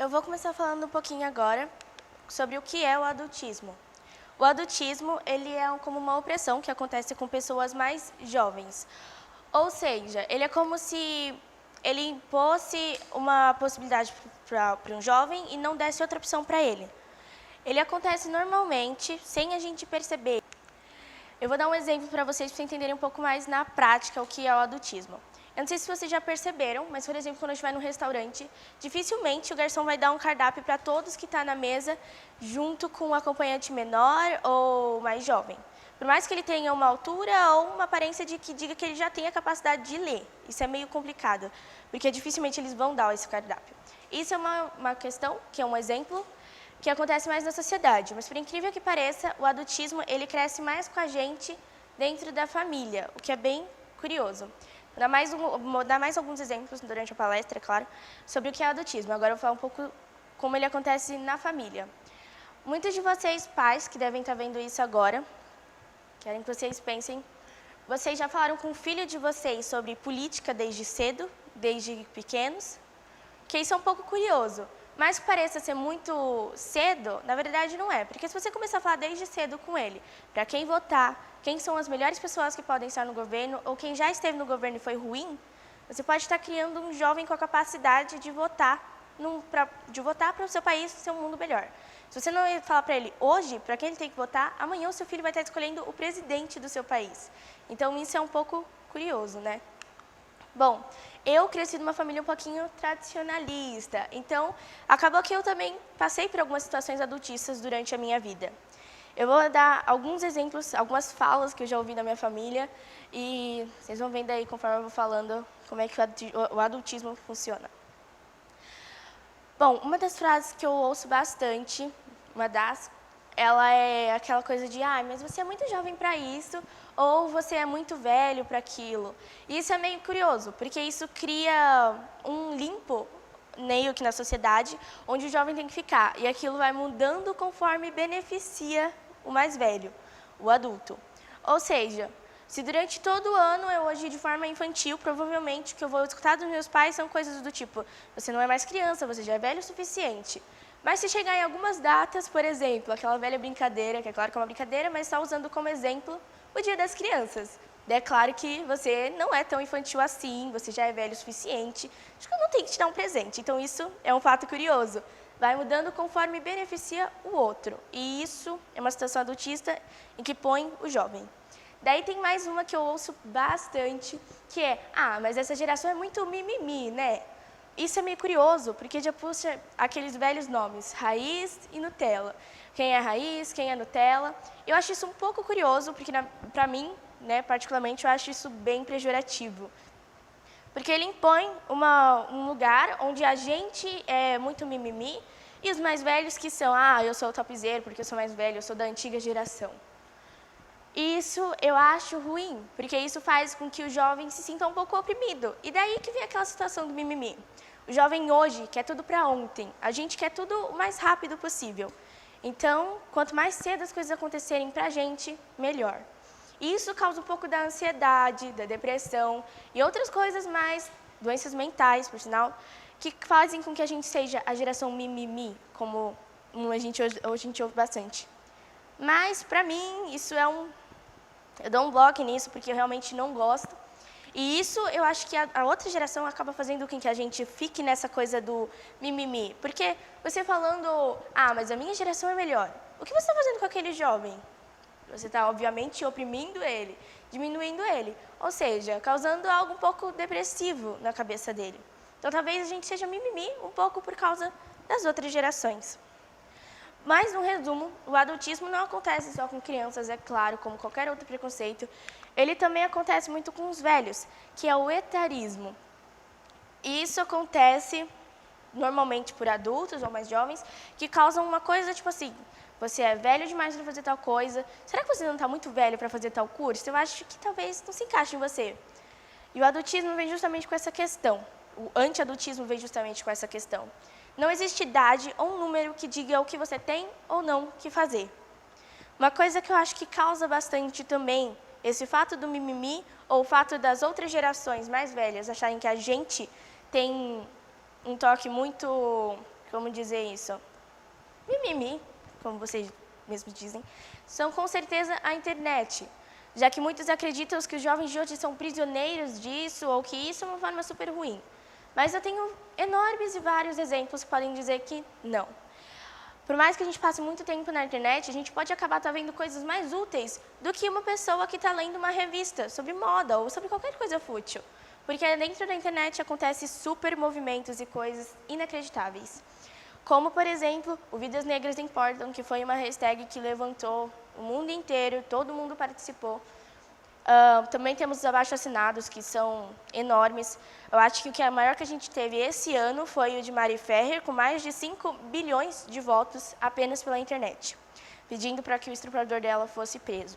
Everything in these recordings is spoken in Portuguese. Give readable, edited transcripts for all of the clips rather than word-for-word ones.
Eu vou começar falando um pouquinho agora sobre o que é o adultismo. O adultismo, ele é como uma opressão que acontece com pessoas mais jovens. Ou seja, ele é como se ele impôsse uma possibilidade para um jovem e não desse outra opção para ele. Ele acontece normalmente, sem a gente perceber. Eu vou dar um exemplo para vocês entenderem um pouco mais na prática o que é o adultismo. Eu não sei se vocês já perceberam, mas, por exemplo, quando a gente vai num restaurante, dificilmente o garçom vai dar um cardápio para todos que estão na mesa, junto com um acompanhante menor ou mais jovem. Por mais que ele tenha uma altura ou uma aparência de que diga que ele já tem a capacidade de ler. Isso é meio complicado, porque dificilmente eles vão dar esse cardápio. Isso é uma questão, que é um exemplo, que acontece mais na sociedade. Mas, por incrível que pareça, o adultismo ele cresce mais com a gente dentro da família, o que é bem curioso. Vou dar mais alguns exemplos durante a palestra, claro, sobre o que é adultismo. Agora eu vou falar um pouco como ele acontece na família. Muitos de vocês, pais, que devem estar vendo isso agora, querem que vocês pensem, vocês já falaram com o filho de vocês sobre política desde cedo, desde pequenos? Que isso é um pouco curioso. Mas que pareça ser muito cedo, na verdade não é. Porque se você começar a falar desde cedo com ele, para quem votar, quem são as melhores pessoas que podem estar no governo, ou quem já esteve no governo e foi ruim, você pode estar criando um jovem com a capacidade de votar para o seu país ser um mundo melhor. Se você não falar para ele hoje, para quem ele tem que votar, amanhã o seu filho vai estar escolhendo o presidente do seu país. Então isso é um pouco curioso, né? Bom, eu cresci numa família um pouquinho tradicionalista, então acabou que eu também passei por algumas situações adultistas durante a minha vida. Eu vou dar alguns exemplos, algumas falas que eu já ouvi na minha família e vocês vão vendo aí, conforme eu vou falando, como é que o adultismo funciona. Bom, uma das frases que eu ouço bastante, ela é aquela coisa de, mas você é muito jovem para isso, ou você é muito velho para aquilo. E isso é meio curioso, porque isso cria um limpo meio que na sociedade, onde o jovem tem que ficar. E aquilo vai mudando conforme beneficia o mais velho, o adulto. Ou seja, se durante todo o ano eu agir de forma infantil, provavelmente o que eu vou escutar dos meus pais são coisas do tipo, você não é mais criança, você já é velho o suficiente. Mas se chegar em algumas datas, por exemplo, aquela velha brincadeira, que é claro que é uma brincadeira, mas só usando como exemplo o Dia das Crianças. É claro que você não é tão infantil assim, você já é velho o suficiente, acho que eu não tenho que te dar um presente. Então isso é um fato curioso. Vai mudando conforme beneficia o outro. E isso é uma situação adultista em que põe o jovem. Daí tem mais uma que eu ouço bastante, que é, mas essa geração é muito mimimi, né? Isso é meio curioso, porque já puxa aqueles velhos nomes, raiz e Nutella. Quem é raiz, quem é Nutella. Eu acho isso um pouco curioso, porque para mim, né, particularmente, eu acho isso bem pejorativo. Porque ele impõe um lugar onde a gente é muito mimimi e os mais velhos que são, eu sou o topzera porque eu sou mais velho, eu sou da antiga geração. Isso eu acho ruim, porque isso faz com que o jovem se sinta um pouco oprimido. E daí que vem aquela situação do mimimi. O jovem hoje quer tudo para ontem, a gente quer tudo o mais rápido possível. Então, quanto mais cedo as coisas acontecerem para a gente, melhor. E isso causa um pouco da ansiedade, da depressão e outras coisas mais, doenças mentais, por sinal, que fazem com que a gente seja a geração mimimi, como a gente ouve bastante. Mas, para mim, isso é eu dou um bloco nisso, porque eu realmente não gosto. E isso, eu acho que a outra geração acaba fazendo com que a gente fique nessa coisa do mimimi. Porque você falando, mas a minha geração é melhor. O que você está fazendo com aquele jovem? Você está, obviamente, oprimindo ele, diminuindo ele. Ou seja, causando algo um pouco depressivo na cabeça dele. Então, talvez a gente seja mimimi um pouco por causa das outras gerações. Mas, no resumo, o adultismo não acontece só com crianças, é claro, como qualquer outro preconceito. Ele também acontece muito com os velhos, que é o etarismo. E isso acontece normalmente por adultos ou mais jovens, que causam uma coisa tipo assim, você é velho demais para fazer tal coisa, será que você não está muito velho para fazer tal curso? Eu acho que talvez não se encaixe em você. E o adultismo vem justamente com essa questão. O anti-adultismo vem justamente com essa questão. Não existe idade ou um número que diga o que você tem ou não que fazer. Uma coisa que eu acho que causa bastante também, esse fato do mimimi ou o fato das outras gerações mais velhas acharem que a gente tem um toque muito, vamos dizer isso, mimimi, como vocês mesmos dizem, são com certeza a internet, já que muitos acreditam que os jovens de hoje são prisioneiros disso ou que isso é uma forma super ruim. Mas eu tenho enormes e vários exemplos que podem dizer que não. Por mais que a gente passe muito tempo na internet, a gente pode acabar vendo coisas mais úteis do que uma pessoa que está lendo uma revista sobre moda ou sobre qualquer coisa fútil. Porque dentro da internet acontecem super movimentos e coisas inacreditáveis. Como, por exemplo, o Vidas Negras Importam, que foi uma hashtag que levantou o mundo inteiro, todo mundo participou. Também temos os abaixo-assinados, que são enormes. Eu acho que o que é maior que a gente teve esse ano foi o de Mari Ferrer, com mais de 5 bilhões de votos apenas pela internet, pedindo para que o estuprador dela fosse preso.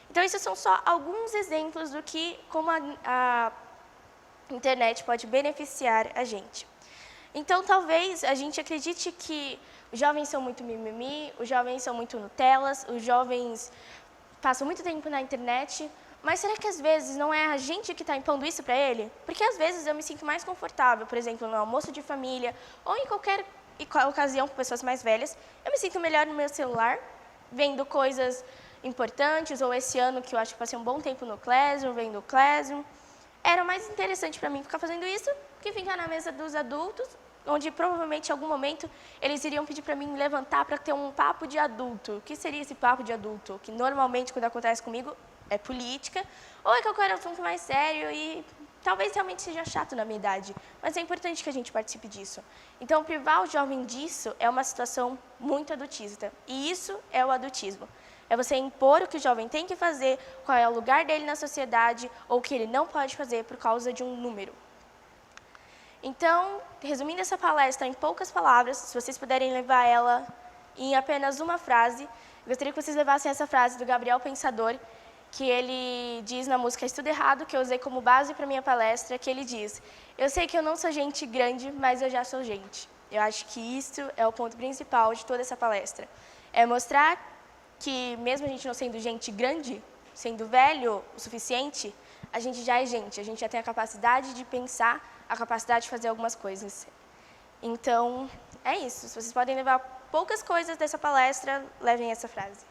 Então, esses são só alguns exemplos do que, como a internet pode beneficiar a gente. Então, talvez a gente acredite que os jovens são muito mimimi, os jovens são muito Nutellas, os jovens passam muito tempo na internet, mas será que às vezes não é a gente que está impondo isso para ele? Porque às vezes eu me sinto mais confortável, por exemplo, no almoço de família ou em qualquer ocasião com pessoas mais velhas, eu me sinto melhor no meu celular, vendo coisas importantes, ou esse ano que eu acho que passei um bom tempo no Classroom, vendo o Classroom. Era mais interessante para mim ficar fazendo isso que ficar na mesa dos adultos, onde provavelmente em algum momento eles iriam pedir para mim levantar para ter um papo de adulto. O que seria esse papo de adulto? Que normalmente quando acontece comigo é política, ou é qualquer assunto mais sério e talvez realmente seja chato na minha idade, mas é importante que a gente participe disso. Então, privar o jovem disso é uma situação muito adultista, e isso é o adultismo. É você impor o que o jovem tem que fazer, qual é o lugar dele na sociedade, ou o que ele não pode fazer por causa de um número. Então, resumindo essa palestra em poucas palavras, se vocês puderem levar ela em apenas uma frase, eu gostaria que vocês levassem essa frase do Gabriel Pensador, que ele diz na música Estudo Errado, que eu usei como base para minha palestra, que ele diz: eu sei que eu não sou gente grande, mas eu já sou gente. Eu acho que isso é o ponto principal de toda essa palestra. É mostrar que, mesmo a gente não sendo gente grande, sendo velho o suficiente, a gente já é gente, a gente já tem a capacidade de pensar, a capacidade de fazer algumas coisas. Então, é isso. Se vocês podem levar poucas coisas dessa palestra, levem essa frase.